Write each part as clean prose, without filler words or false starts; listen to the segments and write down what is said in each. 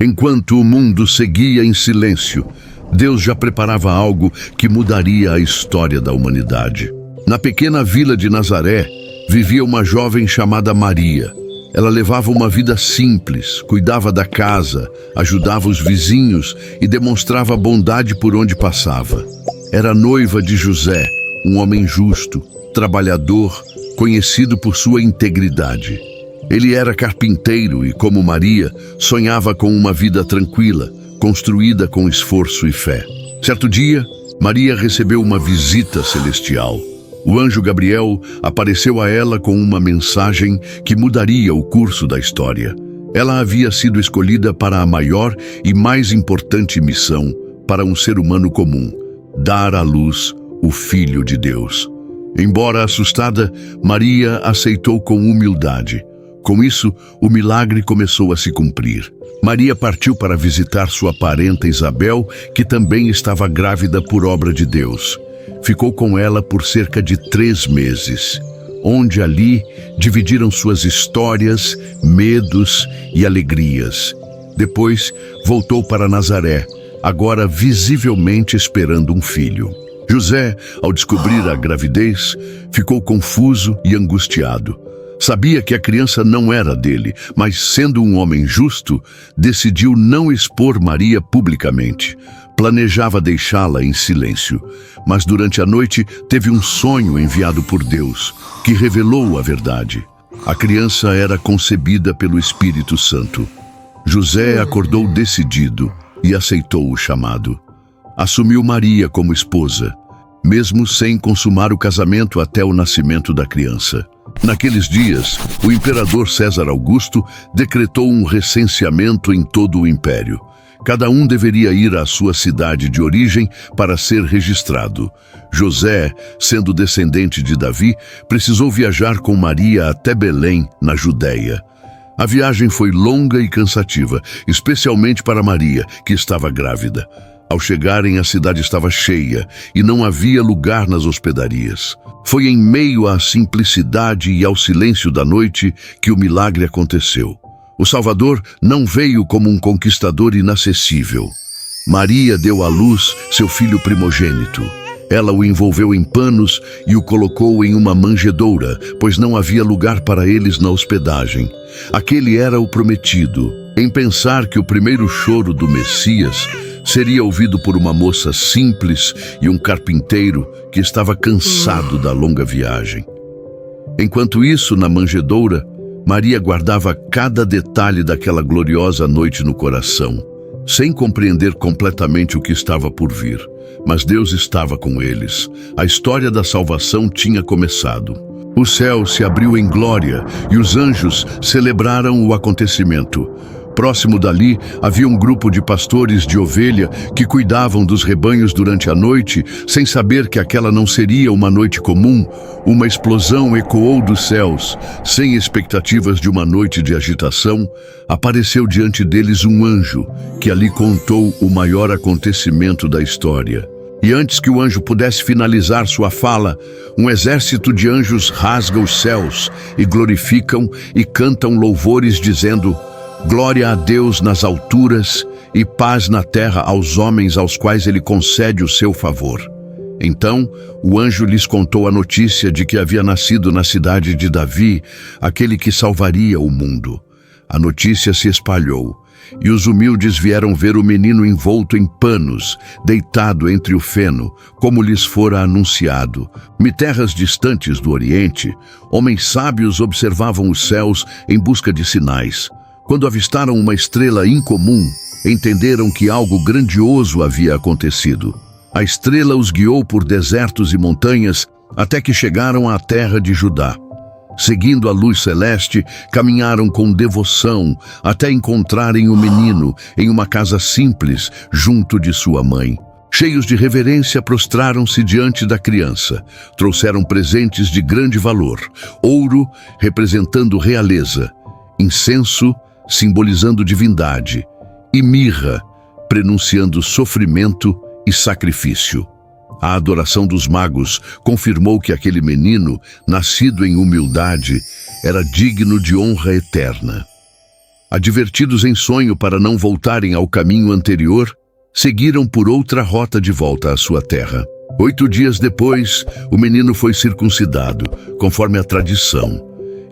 Enquanto o mundo seguia em silêncio, Deus já preparava algo que mudaria a história da humanidade. Na pequena vila de Nazaré, vivia uma jovem chamada Maria. Ela levava uma vida simples, cuidava da casa, ajudava os vizinhos e demonstrava bondade por onde passava. Era noiva de José, um homem justo, trabalhador, conhecido por sua integridade. Ele era carpinteiro e, como Maria, sonhava com uma vida tranquila, construída com esforço e fé. Certo dia, Maria recebeu uma visita celestial. O anjo Gabriel apareceu a ela com uma mensagem que mudaria o curso da história. Ela havia sido escolhida para a maior e mais importante missão para um ser humano comum: dar à luz o Filho de Deus. Embora assustada, Maria aceitou com humildade. Com isso, o milagre começou a se cumprir. Maria partiu para visitar sua parenta Isabel, que também estava grávida por obra de Deus. Ficou com ela por cerca de 3 meses, onde ali dividiram suas histórias, medos e alegrias. Depois, voltou para Nazaré, agora visivelmente esperando um filho. José, ao descobrir a gravidez, ficou confuso e angustiado. Sabia que a criança não era dele, mas, sendo um homem justo, decidiu não expor Maria publicamente. Planejava deixá-la em silêncio, mas durante a noite teve um sonho enviado por Deus, que revelou a verdade. A criança era concebida pelo Espírito Santo. José acordou decidido e aceitou o chamado. Assumiu Maria como esposa, mesmo sem consumar o casamento até o nascimento da criança. Naqueles dias, o imperador César Augusto decretou um recenseamento em todo o império. Cada um deveria ir à sua cidade de origem para ser registrado. José, sendo descendente de Davi, precisou viajar com Maria até Belém, na Judéia. A viagem foi longa e cansativa, especialmente para Maria, que estava grávida. Ao chegarem, a cidade estava cheia e não havia lugar nas hospedarias. Foi em meio à simplicidade e ao silêncio da noite que o milagre aconteceu. O Salvador não veio como um conquistador inacessível. Maria deu à luz seu filho primogênito. Ela o envolveu em panos e o colocou em uma manjedoura, pois não havia lugar para eles na hospedagem. Aquele era o prometido. Em pensar que o primeiro choro do Messias seria ouvido por uma moça simples e um carpinteiro que estava cansado da longa viagem. Enquanto isso, na manjedoura, Maria guardava cada detalhe daquela gloriosa noite no coração, sem compreender completamente o que estava por vir. Mas Deus estava com eles. A história da salvação tinha começado. O céu se abriu em glória e os anjos celebraram o acontecimento. Próximo dali, havia um grupo de pastores de ovelha que cuidavam dos rebanhos durante a noite, sem saber que aquela não seria uma noite comum. Uma explosão ecoou dos céus. Sem expectativas de uma noite de agitação, apareceu diante deles um anjo, que ali contou o maior acontecimento da história. E antes que o anjo pudesse finalizar sua fala, um exército de anjos rasga os céus e glorificam e cantam louvores dizendo: glória a Deus nas alturas e paz na terra aos homens aos quais ele concede o seu favor. Então, o anjo lhes contou a notícia de que havia nascido na cidade de Davi aquele que salvaria o mundo. A notícia se espalhou, e os humildes vieram ver o menino envolto em panos, deitado entre o feno, como lhes fora anunciado. Em terras distantes do Oriente, homens sábios observavam os céus em busca de sinais. Quando avistaram uma estrela incomum, entenderam que algo grandioso havia acontecido. A estrela os guiou por desertos e montanhas até que chegaram à terra de Judá. Seguindo a luz celeste, caminharam com devoção até encontrarem o menino em uma casa simples junto de sua mãe. Cheios de reverência, prostraram-se diante da criança. Trouxeram presentes de grande valor: ouro, representando realeza; incenso, simbolizando divindade; e mirra, prenunciando sofrimento e sacrifício. A adoração dos magos confirmou que aquele menino, nascido em humildade, era digno de honra eterna. advertidos em sonho para não voltarem ao caminho anterior, seguiram por outra rota de volta à sua terra. 8 dias depois, o menino foi circuncidado, conforme a tradição,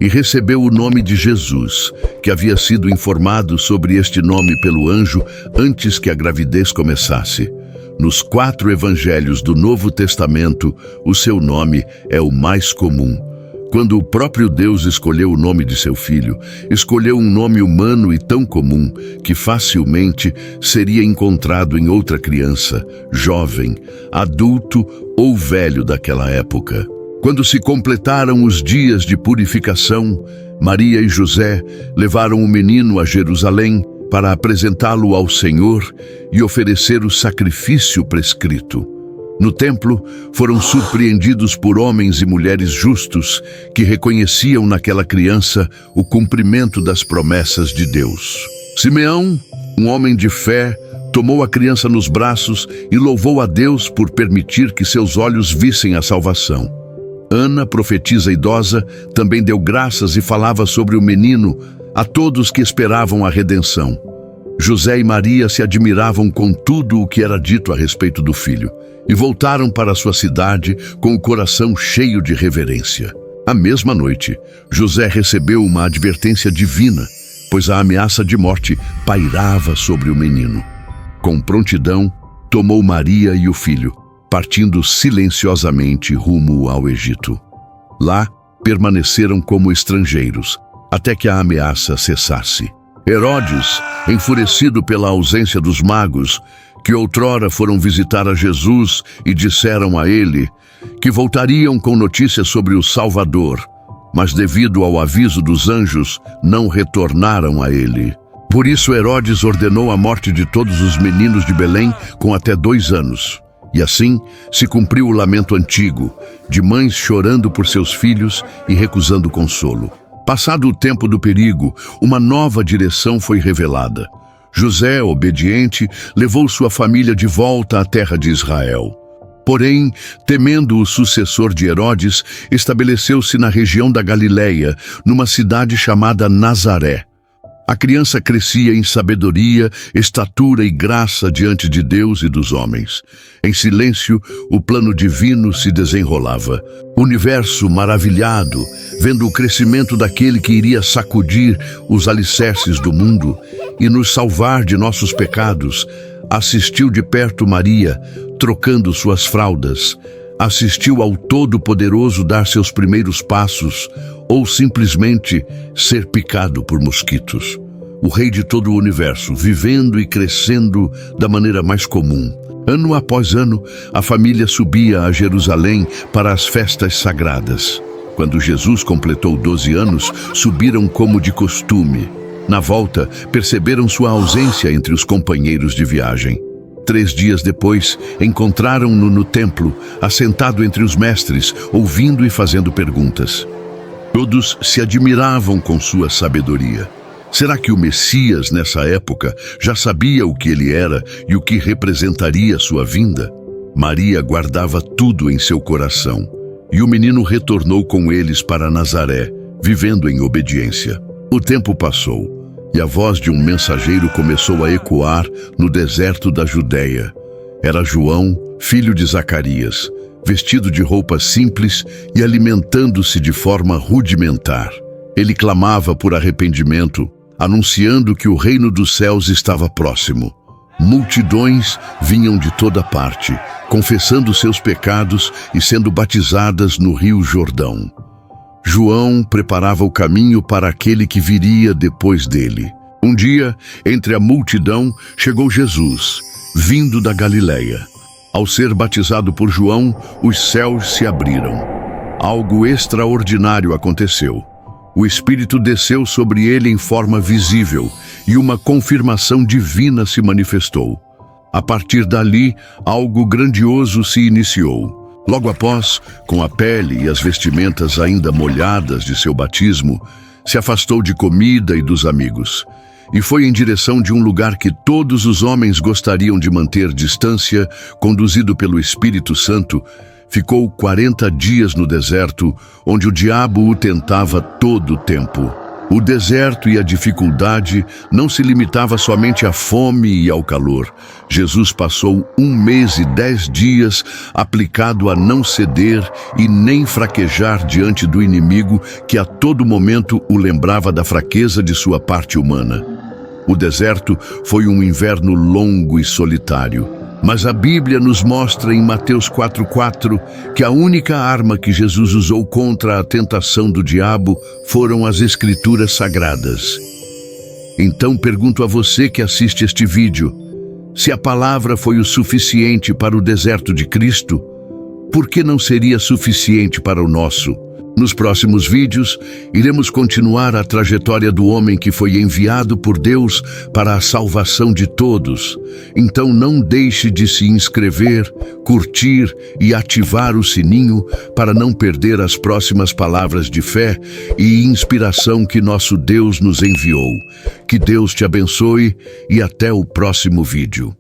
e recebeu o nome de Jesus, que havia sido informado sobre este nome pelo anjo antes que a gravidez começasse. Nos 4 evangelhos do Novo Testamento, o seu nome é o mais comum. Quando o próprio Deus escolheu o nome de seu filho, escolheu um nome humano e tão comum que facilmente seria encontrado em outra criança, jovem, adulto ou velho daquela época. Quando se completaram os dias de purificação, Maria e José levaram o menino a Jerusalém para apresentá-lo ao Senhor e oferecer o sacrifício prescrito. No templo, foram surpreendidos por homens e mulheres justos que reconheciam naquela criança o cumprimento das promessas de Deus. Simeão, um homem de fé, tomou a criança nos braços e louvou a Deus por permitir que seus olhos vissem a salvação. Ana, profetisa idosa, também deu graças e falava sobre o menino a todos que esperavam a redenção. José e Maria se admiravam com tudo o que era dito a respeito do filho e voltaram para sua cidade com o coração cheio de reverência. À mesma noite, José recebeu uma advertência divina, pois a ameaça de morte pairava sobre o menino. Com prontidão, tomou Maria e o filho, partindo silenciosamente rumo ao Egito. Lá, permaneceram como estrangeiros, até que a ameaça cessasse. Herodes, enfurecido pela ausência dos magos, que outrora foram visitar a Jesus e disseram a ele que voltariam com notícias sobre o Salvador, mas devido ao aviso dos anjos, não retornaram a ele. Por isso Herodes ordenou a morte de todos os meninos de Belém com até 2 anos. E assim se cumpriu o lamento antigo, de mães chorando por seus filhos e recusando consolo. Passado o tempo do perigo, uma nova direção foi revelada. José, obediente, levou sua família de volta à terra de Israel. Porém, temendo o sucessor de Herodes, estabeleceu-se na região da Galileia, numa cidade chamada Nazaré. A criança crescia em sabedoria, estatura e graça diante de Deus e dos homens. Em silêncio, o plano divino se desenrolava. O universo, maravilhado, vendo o crescimento daquele que iria sacudir os alicerces do mundo e nos salvar de nossos pecados, assistiu de perto Maria, trocando suas fraldas, assistiu ao Todo-Poderoso dar seus primeiros passos, ou simplesmente ser picado por mosquitos. O Rei de todo o universo, vivendo e crescendo da maneira mais comum. Ano após ano, a família subia a Jerusalém para as festas sagradas. Quando Jesus completou 12 anos, subiram como de costume. Na volta, perceberam sua ausência entre os companheiros de viagem. 3 dias depois, encontraram-no no templo, assentado entre os mestres, ouvindo e fazendo perguntas. Todos se admiravam com sua sabedoria. Será que o Messias, nessa época, já sabia o que ele era e o que representaria sua vinda? Maria guardava tudo em seu coração, e o menino retornou com eles para Nazaré, vivendo em obediência. O tempo passou, e a voz de um mensageiro começou a ecoar no deserto da Judéia. Era João, filho de Zacarias, vestido de roupas simples e alimentando-se de forma rudimentar. Ele clamava por arrependimento, anunciando que o reino dos céus estava próximo. Multidões vinham de toda parte, confessando seus pecados e sendo batizadas no Rio Jordão. João preparava o caminho para aquele que viria depois dele. Um dia, entre a multidão, chegou Jesus, vindo da Galileia. Ao ser batizado por João, os céus se abriram. Algo extraordinário aconteceu. O Espírito desceu sobre ele em forma visível e uma confirmação divina se manifestou. A partir dali, algo grandioso se iniciou. Logo após, com a pele e as vestimentas ainda molhadas de seu batismo, se afastou de comida e dos amigos, e foi em direção de um lugar que todos os homens gostariam de manter distância, conduzido pelo Espírito Santo. Ficou 40 dias no deserto, onde o diabo o tentava todo o tempo. O deserto e a dificuldade não se limitava somente à fome e ao calor. Jesus passou 1 mês e 10 dias aplicado a não ceder e nem fraquejar diante do inimigo que a todo momento o lembrava da fraqueza de sua parte humana. O deserto foi um inverno longo e solitário. Mas a Bíblia nos mostra em Mateus 4,4 que a única arma que Jesus usou contra a tentação do diabo foram as Escrituras Sagradas. Então pergunto a você que assiste este vídeo, se a palavra foi o suficiente para o deserto de Cristo, por que não seria suficiente para o nosso? Nos próximos vídeos, iremos continuar a trajetória do homem que foi enviado por Deus para a salvação de todos. Então não deixe de se inscrever, curtir e ativar o sininho para não perder as próximas palavras de fé e inspiração que nosso Deus nos enviou. Que Deus te abençoe e até o próximo vídeo.